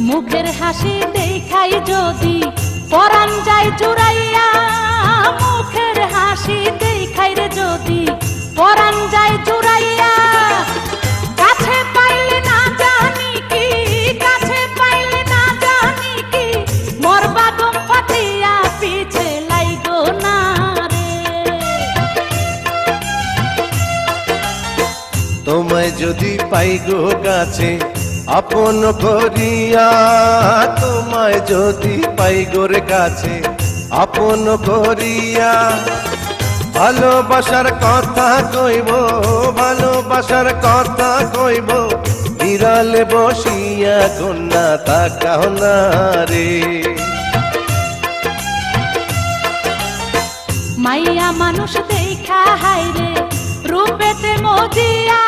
মুখের হাসি দেখাই যদি পরাণ যায় জুড়াইয়া, মুখের হাসি দেখাই রে যদি পরাণ যায় জুড়াইয়া, কাছে পাইলে না জানি কি, কাছে পাইলে না জানি কি, মরবা গম পাতিয়া পিছে লাইগো না রে। তোমায় যদি পাই গো কাছে আপন করিয়া, তোমায় যদি পাই গোর কাছে আপন করিয়া, ভালোবাসার কথা কইব, ভালোবাসার কথা কইব, বিড়ালে বসিয়া কন্যা তাকাও না রে। মাইয়া মানুষ দেখা হাইরে রূপেতে মজিয়া,